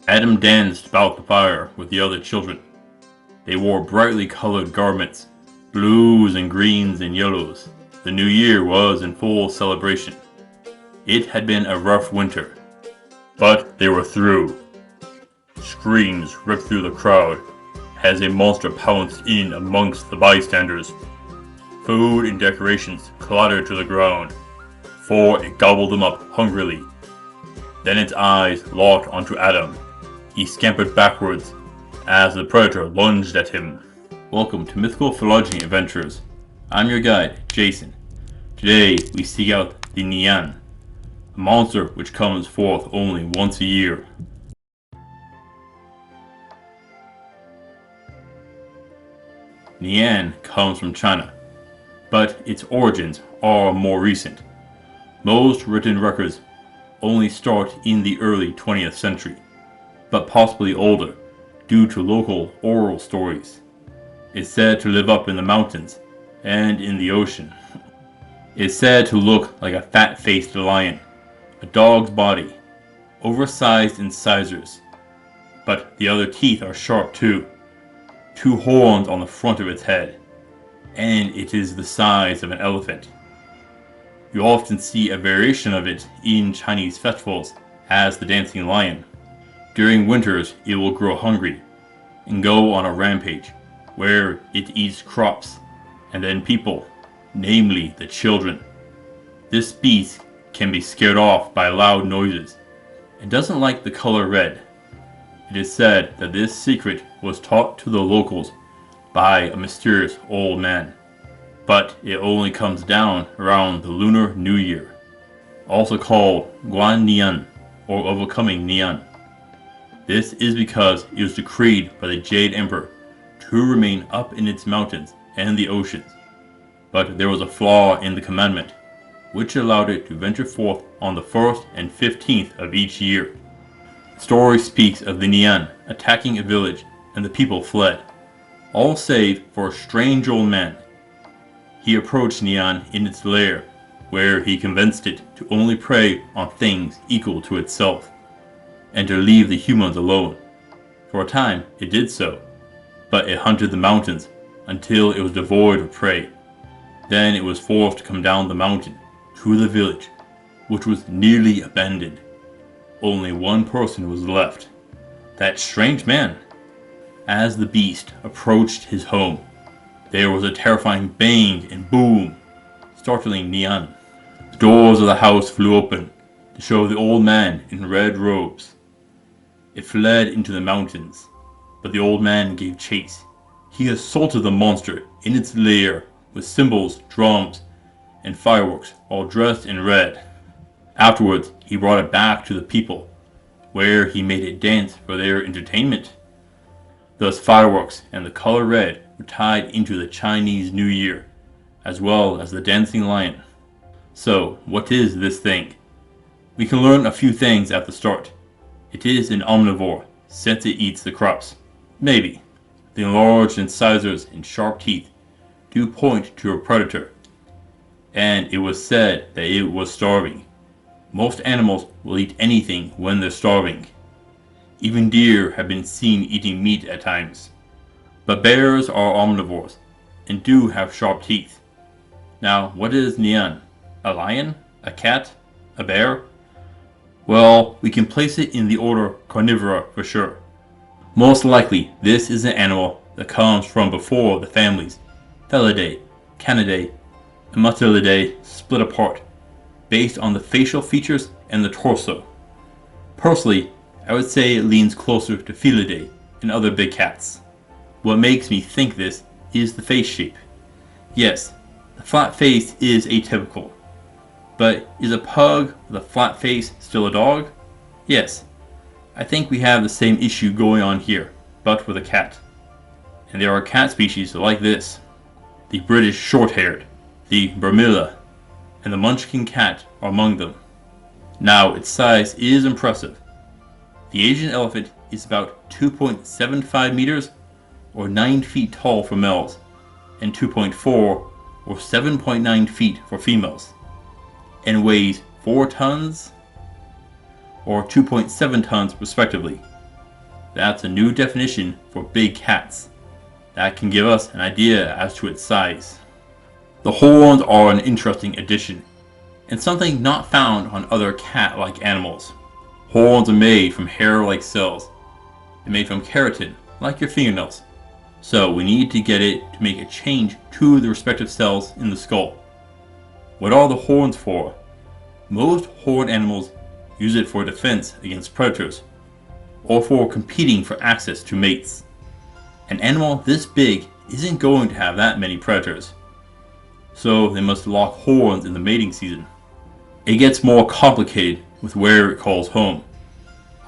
Adam danced about the fire with the other children. They wore brightly colored garments, blues and greens and yellows. The new year was in full celebration. It had been a rough winter, but they were through. Screams ripped through the crowd as a monster pounced in amongst the bystanders. Food and decorations clattered to the ground, for it gobbled them up hungrily. Then its eyes locked onto Adam. He scampered backwards as the predator lunged at him. Welcome to Mythical Phylogeny Adventures. I'm your guide, Jason. Today we seek out the Nian, a monster which comes forth only once a year. Nian comes from China, but its origins are more recent. Most written records only start in the early 20th century, but possibly older due to local oral stories. It's said to live up in the mountains and in the ocean. It's said to look like a fat-faced lion, a dog's body, oversized incisors, but the other teeth are sharp too. 2 horns on the front of its head, and it is the size of an elephant. You often see a variation of it in Chinese festivals as the Dancing Lion. During winters, it will grow hungry and go on a rampage where it eats crops and then people, namely the children. This beast can be scared off by loud noises and doesn't like the color red. It is said that this secret was taught to the locals by a mysterious old man, but it only comes down around the Lunar New Year, also called Guan Nian or Overcoming Nian. This is because it was decreed by the Jade Emperor to remain up in its mountains and the oceans, but there was a flaw in the commandment, which allowed it to venture forth on the 1st and 15th of each year. The story speaks of the Nian attacking a village and the people fled, all save for a strange old man. He approached Nian in its lair, where he convinced it to only prey on things equal to itself, and to leave the humans alone. For a time it did so, but it hunted the mountains until it was devoid of prey. Then it was forced to come down the mountain to the village, which was nearly abandoned. Only one person was left, that strange man. As the beast approached his home, there was a terrifying bang and boom, startling Nian. The doors of the house flew open to show the old man in red robes. It fled into the mountains, but the old man gave chase. He assaulted the monster in its lair with cymbals, drums, and fireworks, all dressed in red. Afterwards, he brought it back to the people, where he made it dance for their entertainment. Thus fireworks and the color red were tied into the Chinese New Year, as well as the Dancing Lion. So, what is this thing? We can learn a few things at the start. It is an omnivore, since it eats the crops. Maybe. The enlarged incisors and sharp teeth do point to a predator, and it was said that it was starving. Most animals will eat anything when they're starving. Even deer have been seen eating meat at times. But bears are omnivores, and do have sharp teeth. Now, what is Nian? A lion? A cat? A bear? Well, we can place it in the order Carnivora for sure. Most likely, this is an animal that comes from before the families Felidae, Canidae, and Mutilidae split apart, based on the facial features and the torso. Personally, I would say it leans closer to Felidae and other big cats. What makes me think this is the face shape. Yes, the flat face is atypical. But is a pug with a flat face still a dog? Yes. I think we have the same issue going on here, but with a cat. And there are cat species like this. The British short-haired, the Burmilla, and the Munchkin cat are among them. Now, its size is impressive. The Asian elephant is about 2.75 meters or 9 feet tall for males, and 2.4 or 7.9 feet for females, and weighs 4 tons or 2.7 tons respectively. That's a new definition for big cats. That can give us an idea as to its size. The horns are an interesting addition, and something not found on other cat-like animals. Horns are made from hair-like cells. They're made from keratin, like your fingernails. So we need to get it to make a change to the respective cells in the skull. What are the horns for? Most horned animals use it for defense against predators, or for competing for access to mates. An animal this big isn't going to have that many predators, so they must lock horns in the mating season. It gets more complicated with where it calls home.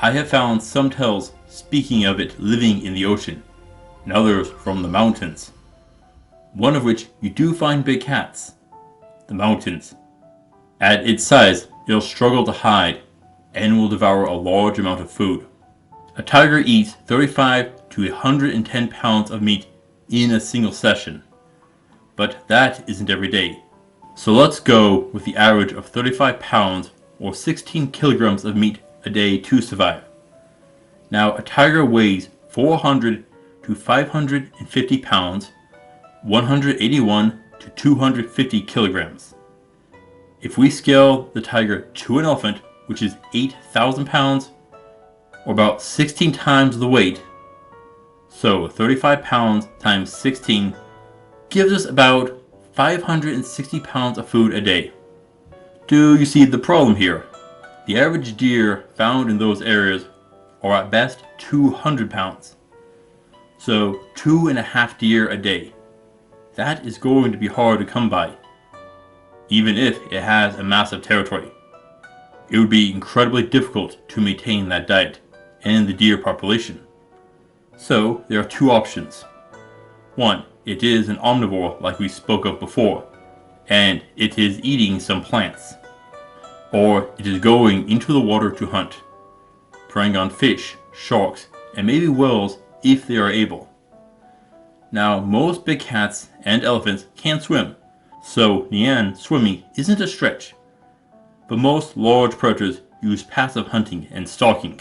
I have found some tales speaking of it living in the ocean, and others from the mountains. One of which you do find big cats, the mountains. At its size, it'll struggle to hide and will devour a large amount of food. A tiger eats 35 to 110 pounds of meat in a single session, but that isn't every day. So let's go with the average of 35 pounds or 16 kilograms of meat a day to survive. Now, a tiger weighs 400 to 550 pounds, 181 to 250 kilograms. If we scale the tiger to an elephant, which is 8,000 pounds, or about 16 times the weight, so 35 pounds times 16 gives us about 560 pounds of food a day. Do you see the problem here? The average deer found in those areas are at best 200 pounds. So 2.5 deer a day. That is going to be hard to come by, even if it has a massive territory. It would be incredibly difficult to maintain that diet and the deer population. So there are two options. One, it is an omnivore like we spoke of before, and it is eating some plants. Or it is going into the water to hunt, preying on fish, sharks, and maybe whales if they are able. Now, most big cats and elephants can swim, so Nian swimming isn't a stretch. But most large predators use passive hunting and stalking,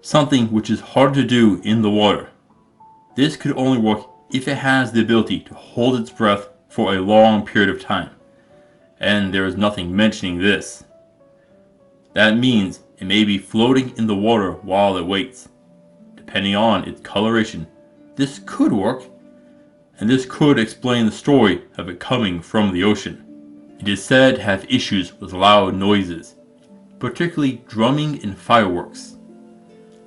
something which is hard to do in the water. This could only work if it has the ability to hold its breath for a long period of time, and there is nothing mentioning this. That means it may be floating in the water while it waits. Depending on its coloration, this could work, and this could explain the story of it coming from the ocean. It is said to have issues with loud noises, particularly drumming and fireworks.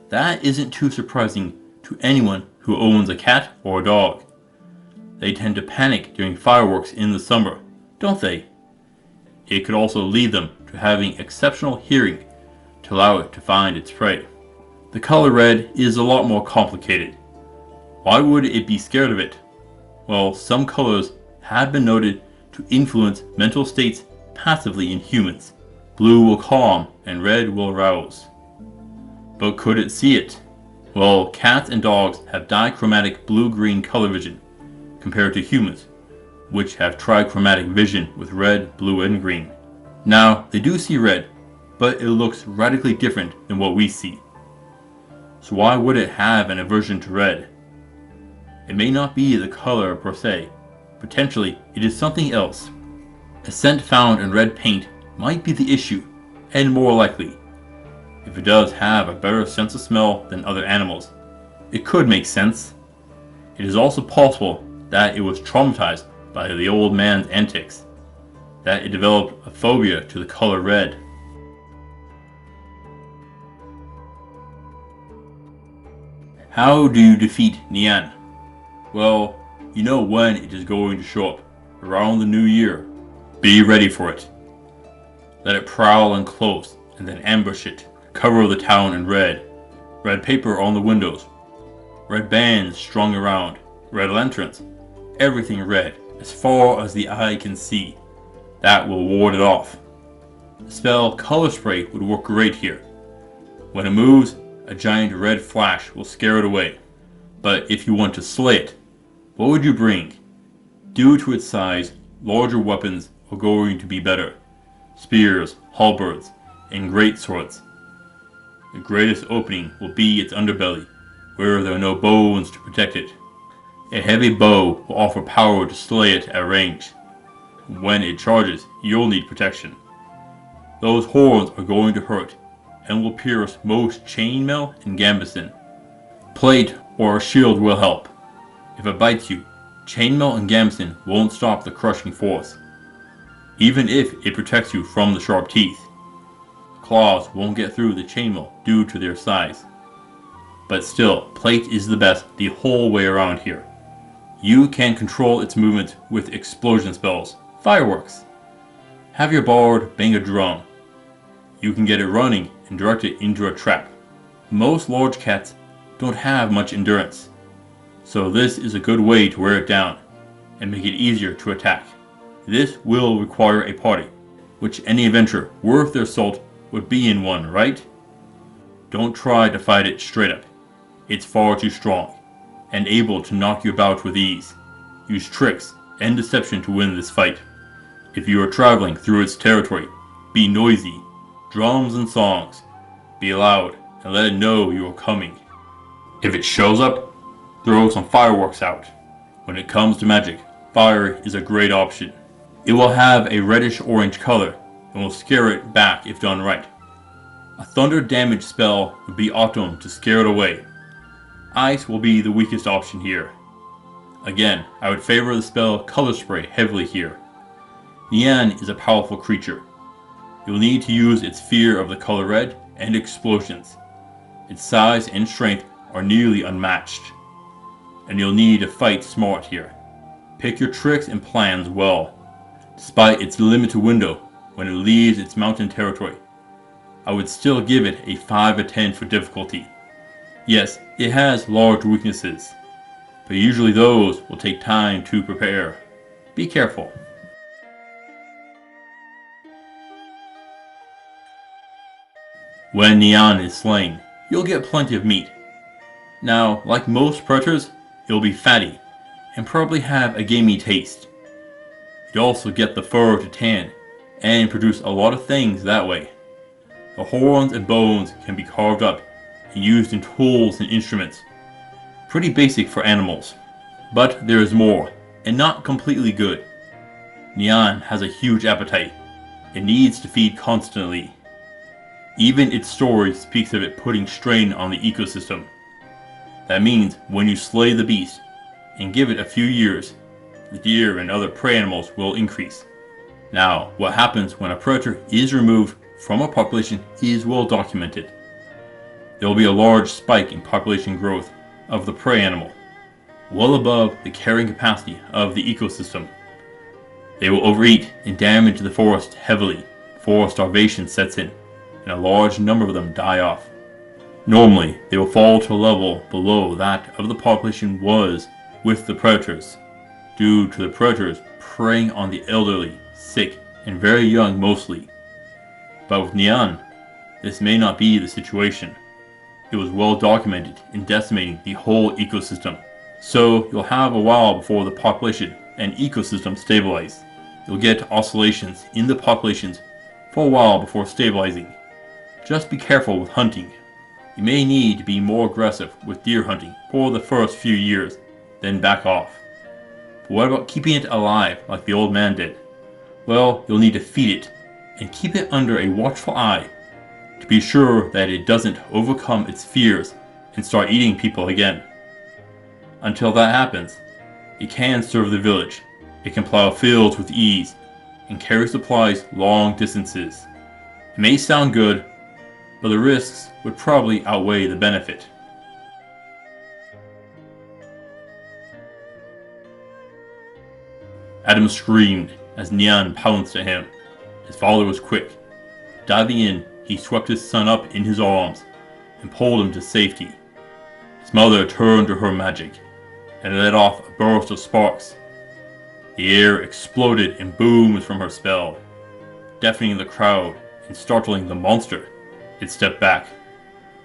That isn't too surprising to anyone who owns a cat or a dog. They tend to panic during fireworks in the summer, don't they? It could also lead them to having exceptional hearing to allow it to find its prey. The color red is a lot more complicated. Why would it be scared of it? Well, some colors have been noted to influence mental states passively in humans. Blue will calm and red will arouse. But could it see it? Well, cats and dogs have dichromatic blue-green color vision compared to humans, which have trichromatic vision with red, blue, and green. Now, they do see red, but it looks radically different than what we see. So why would it have an aversion to red? It may not be the color per se. Potentially, it is something else. A scent found in red paint might be the issue, and more likely. If it does have a better sense of smell than other animals, it could make sense. It is also possible that it was traumatized by the old man's antics, that it developed a phobia to the color red. How do you defeat Nian? Well, you know when it is going to show up, around the new year. Be ready for it. Let it prowl in close and then ambush it. Cover the town in red. Red paper on the windows. Red bands strung around. Red lanterns. Everything red, as far as the eye can see. That will ward it off. The spell Color Spray would work great here. When it moves, a giant red flash will scare it away. But if you want to slay it, what would you bring? Due to its size, larger weapons are going to be better. Spears, halberds, and great swords. The greatest opening will be its underbelly, where there are no bones to protect it. A heavy bow will offer power to slay it at range. When it charges, you'll need protection. Those horns are going to hurt, and will pierce most chainmail and gambeson. Plate or a shield will help. If it bites you, chainmail and gambeson won't stop the crushing force. Even if it protects you from the sharp teeth, claws won't get through the chainmail due to their size. But still, plate is the best the whole way around here. You can control its movement with explosion spells, fireworks. Have your bard bang a drum. You can get it running and direct it into a trap. Most large cats don't have much endurance, so this is a good way to wear it down and make it easier to attack. This will require a party, which any adventurer worth their salt would be in one, right? Don't try to fight it straight up. It's far too strong and able to knock you about with ease. Use tricks and deception to win this fight. If you are traveling through its territory, be noisy, drums and songs. Be loud and let it know you are coming. If it shows up, throw some fireworks out. When it comes to magic, fire is a great option. It will have a reddish-orange color and will scare it back if done right. A thunder damage spell would be optimum to scare it away. Ice will be the weakest option here. Again, I would favor the spell Color Spray heavily here. Nian is a powerful creature. You'll need to use its fear of the color red and explosions. Its size and strength are nearly unmatched. And you'll need to fight smart here. Pick your tricks and plans well. Despite its limited window when it leaves its mountain territory, I would still give it a 5 of 10 for difficulty. Yes, it has large weaknesses, but usually those will take time to prepare. Be careful. When Nian is slain, you'll get plenty of meat. Now, like most predators, it'll be fatty and probably have a gamey taste. You'd also get the fur to tan and produce a lot of things that way. The horns and bones can be carved up and used in tools and instruments. Pretty basic for animals. But there is more, and not completely good. Nian has a huge appetite. It needs to feed constantly. Even its story speaks of it putting strain on the ecosystem. That means when you slay the beast and give it a few years, the deer and other prey animals will increase. Now, what happens when a predator is removed from a population is well documented. There will be a large spike in population growth of the prey animal, well above the carrying capacity of the ecosystem. They will overeat and damage the forest heavily before starvation sets in, and a large number of them die off. Normally, they will fall to a level below that of the population was with the predators, due to the predators preying on the elderly, sick, and very young mostly. But with Nian, this may not be the situation. It was well documented in decimating the whole ecosystem, so you'll have a while before the population and ecosystem stabilize. You'll get oscillations in the populations for a while before stabilizing. Just be careful with hunting. You may need to be more aggressive with deer hunting for the first few years, then back off. But what about keeping it alive like the old man did? Well, you'll need to feed it and keep it under a watchful eye to be sure that it doesn't overcome its fears and start eating people again. Until that happens, it can serve the village. It can plow fields with ease and carry supplies long distances. It may sound good, but the risks would probably outweigh the benefit. Adam screamed as Nian pounced at him. His father was quick. Diving in, he swept his son up in his arms and pulled him to safety. His mother turned to her magic and let off a burst of sparks. The air exploded and boomed from her spell, deafening the crowd and startling the monster. It stepped back.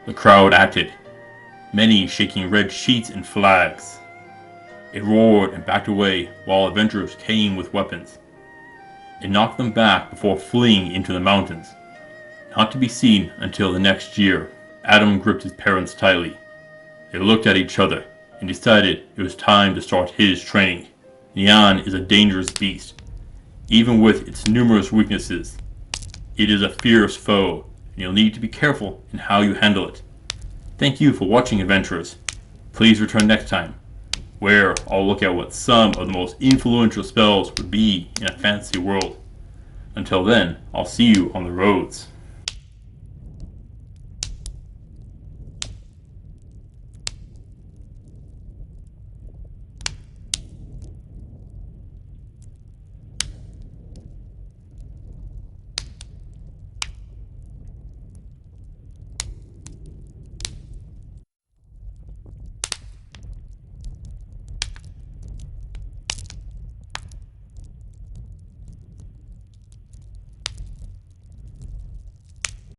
The crowd acted, many shaking red sheets and flags. It roared and backed away while adventurers came with weapons. It knocked them back before fleeing into the mountains, not to be seen until the next year. Adam gripped his parents tightly. They looked at each other and decided it was time to start his training. Nian is a dangerous beast. Even with its numerous weaknesses, it is a fierce foe, and you'll need to be careful in how you handle it. Thank you for watching, adventurers. Please return next time, where I'll look at what some of the most influential spells would be in a fantasy world. Until then, I'll see you on the roads.